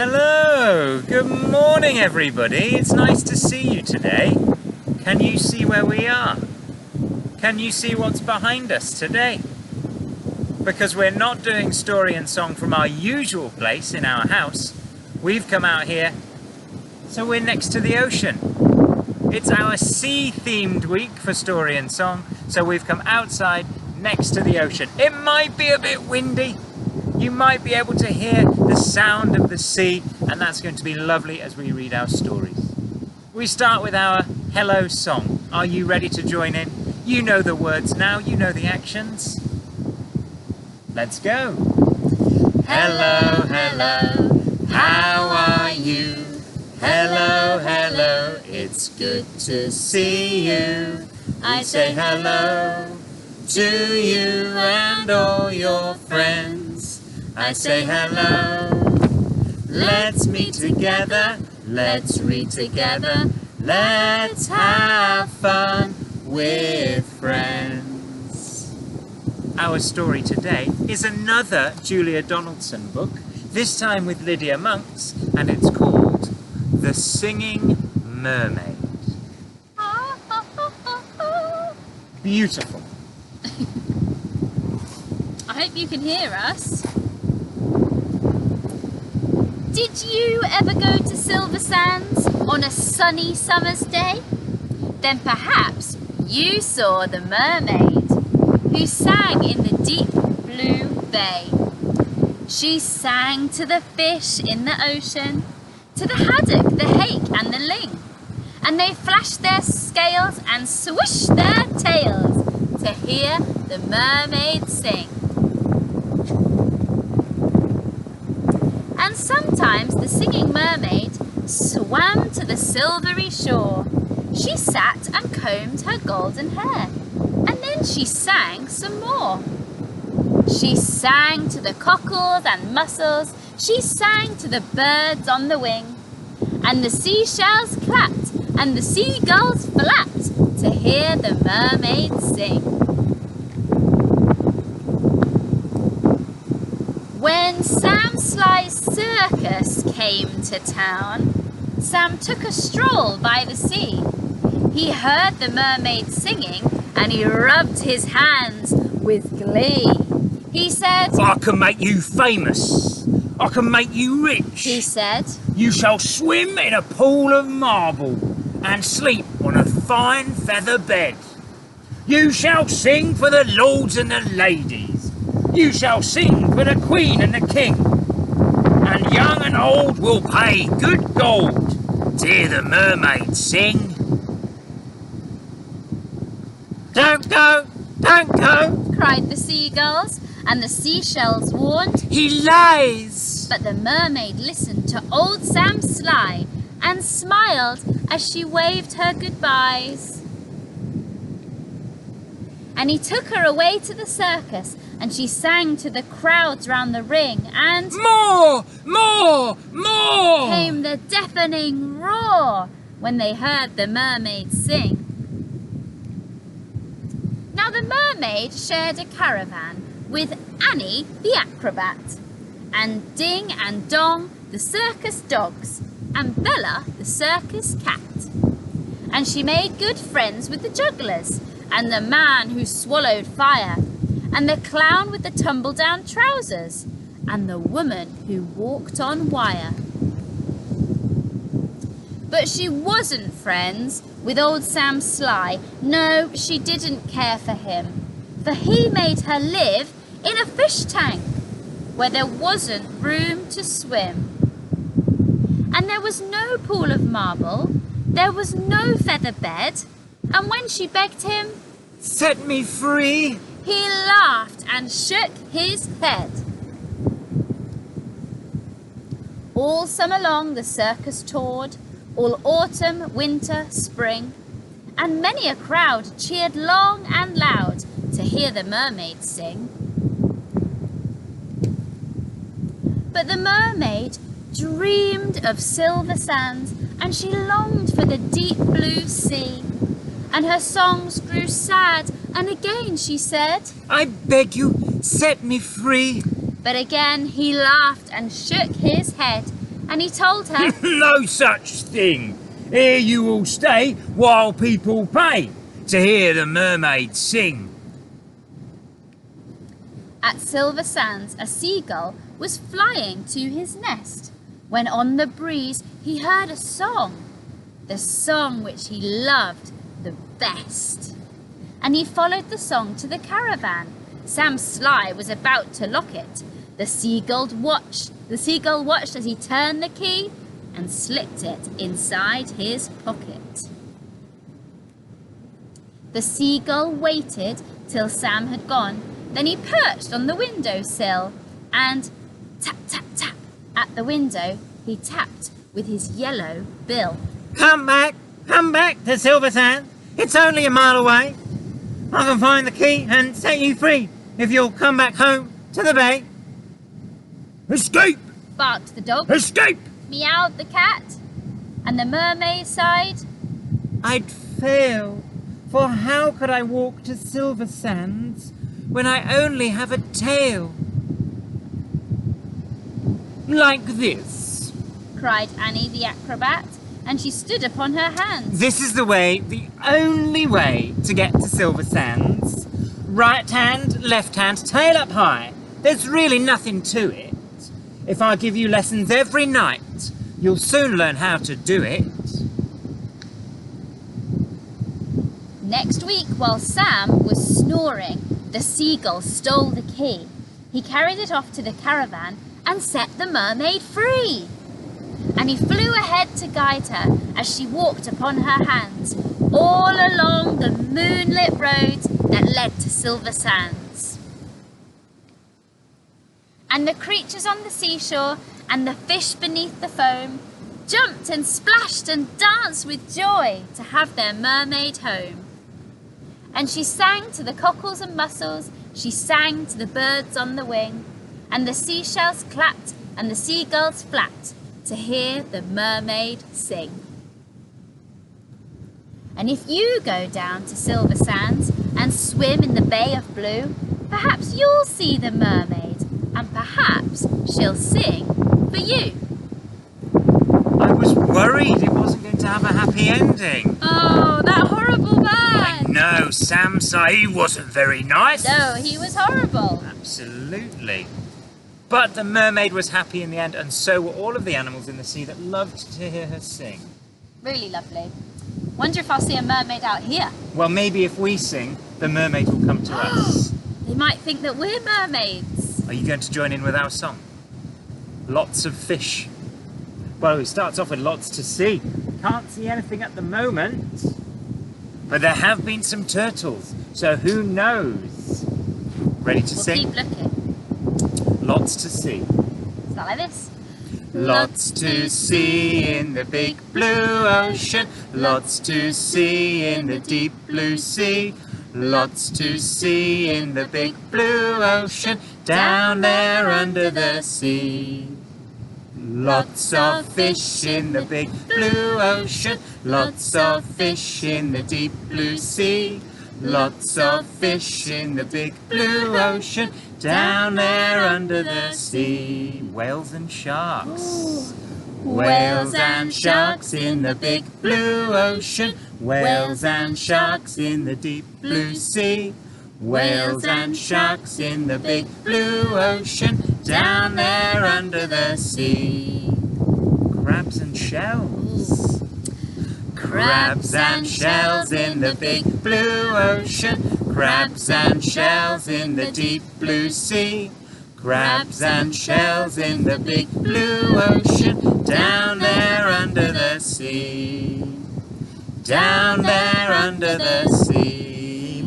Hello, good morning everybody. It's nice to see you today. Can you see where we are? Can you see what's behind us today? Because we're not doing story and song from our usual place in our house. We've come out here, so we're next to the ocean. It's our sea-themed week for story and song, so we've come outside next to the ocean. It might be a bit windy. You might be able to hear the sound of the sea, and that's going to be lovely as we read our stories. We start with our hello song. Are you ready to join in? You know the words now, you know the actions. Let's go. Hello, hello, how are you? Hello, hello, it's good to see you. I say hello to you and all your friends. I say hello, let's meet together, let's read together, let's have fun with friends. Our story today is another Julia Donaldson book, this time with Lydia Monks, and it's called The Singing Mermaid. Beautiful. I hope you can hear us. Did you ever go to Silver Sands on a sunny summer's day? Then perhaps you saw the mermaid who sang in the deep blue bay. She sang to the fish in the ocean, to the haddock, the hake and the ling, and they flashed their scales and swished their tails to hear the mermaid sing. And sometimes the singing mermaid swam to the silvery shore. She sat and combed her golden hair, and then she sang some more. She sang to the cockles and mussels, she sang to the birds on the wing, and the seashells clapped and the seagulls flapped to hear the mermaid sing. When Sam Sly's circus came to town, Sam took a stroll by the sea. He heard the mermaid singing and he rubbed his hands with glee. He said, I can make you famous. I can make you rich. He said, you shall swim in a pool of marble and sleep on a fine feather bed. You shall sing for the lords and the ladies. You shall sing for the queen and the king. And young and old will pay good gold to hear the mermaid sing. Don't go, don't go, cried the seagulls, and the seashells warned. He lies. But the mermaid listened to old Sam Sly and smiled as she waved her goodbyes. And he took her away to the circus, and she sang to the crowds round the ring, and more, more, more came the deafening roar when they heard the mermaid sing. Now the mermaid shared a caravan with Annie the acrobat, and Ding and Dong the circus dogs, and Bella the circus cat. And she made good friends with the jugglers, and the man who swallowed fire, and the clown with the tumble-down trousers, and the woman who walked on wire. But she wasn't friends with old Sam Sly. No, she didn't care for him, for he made her live in a fish tank where there wasn't room to swim. And there was no pool of marble, there was no feather bed, and when she begged him, set me free, he laughed and shook his head. All summer long the circus toured, all autumn, winter, spring, and many a crowd cheered long and loud to hear the mermaid sing. But the mermaid dreamed of Silver Sands, and she longed for the deep blue sea. And her songs grew sad, and again she said, I beg you, set me free. But again he laughed and shook his head, And he told her, No such thing. Here you will stay while people pay to hear the mermaid sing. at Silver Sands a seagull was flying to his nest, when on the breeze he heard a song, the song which he loved the best. And he followed the song to the caravan. Sam Sly was about to lock it. The seagull watched as he turned the key and slipped it inside his pocket. The seagull waited till Sam had gone. Then he perched on the windowsill and tap, tap, tap. At the window he tapped with his yellow bill. Come back to Silver Sand. It's only a mile away. I can find the key and set you free if you'll come back home to the bay. Escape! Barked the dog. Escape! Meowed the cat. And the mermaid sighed. I'd fail, for how could I walk to Silver Sands when I only have a tail? Like this. Cried Annie the acrobat, and she stood upon her hands. This is the way, the only way to get to Silver Sands. Right hand, left hand, tail up high. There's really nothing to it. If I give you lessons every night, you'll soon learn how to do it. Next week, while Sam was snoring, the seagull stole the key. He carried it off to the caravan and set the mermaid free. And he flew ahead to guide her as she walked upon her hands all along the moonlit road that led to Silver Sands. And the creatures on the seashore and the fish beneath the foam jumped and splashed and danced with joy to have their mermaid home. And she sang to the cockles and mussels, she sang to the birds on the wing, and the seashells clapped and the seagulls flapped to hear the mermaid sing. And if you go down to Silver Sands and swim in the Bay of Blue, perhaps you'll see the mermaid, and perhaps she'll sing for you. I was worried it wasn't going to have a happy ending. Oh, that horrible man! No, Sam said he wasn't very nice. No, he was horrible. Absolutely. But the mermaid was happy in the end, and so were all of the animals in the sea that loved to hear her sing. Really lovely. Wonder if I'll see a mermaid out here. Well, maybe if we sing, the mermaid will come to us. They might think that we're mermaids. Are you going to join in with our song? Lots of fish. Well, it starts off with lots to see. Can't see anything at the moment. But there have been some turtles, so who knows? Ready to sing? Keep looking. Lots to see. Is that like this? Lots to see in the big blue ocean. Lots to see in the deep blue sea. Lots to see in the big blue ocean. Down there under the sea. Lots of fish in the big blue ocean. Lots of fish in the deep blue sea. Lots of fish in the big blue ocean. Down there under the sea. Whales and sharks. Whales and sharks in the big blue ocean. Whales and sharks in the deep blue sea. Whales and sharks in the big blue ocean. Down there under the sea. Crabs and shells. Crabs and shells in the big blue ocean. Crabs and shells in the deep blue sea. Crabs and shells in the big blue ocean. Down there under the sea. Down there under the sea.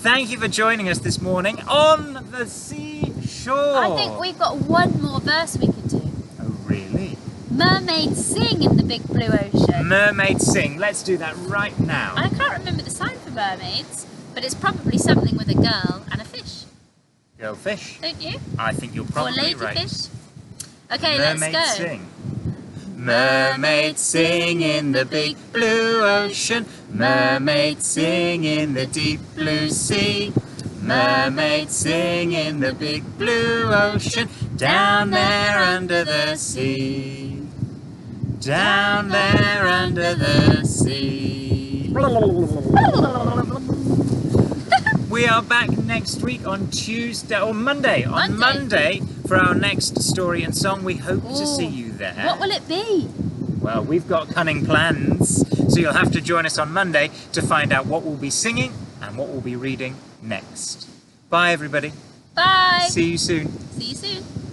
Thank you for joining us this morning on the seashore. I think we've got one more verse we could do. Oh, really? Mermaids sing in the big blue ocean. Mermaids sing. Let's do that right now. I can't remember the sign for mermaids, but it's probably something with a girl and a fish. Girlfish. Don't you? I think you're Or probably right. ladyfish. Okay, Mermaids let's go. sing. Mermaids sing in the big blue ocean. Mermaids sing in the deep blue sea. Mermaids sing in the big blue ocean, down there under the sea. Down there under the sea. We are back next week on Tuesday or Monday. On Monday for our next story and song. We hope to see you there. What will it be? Well, we've got cunning plans, so you'll have to join us on Monday to find out what we'll be singing and what we'll be reading next. Bye, everybody. Bye. See you soon. See you soon.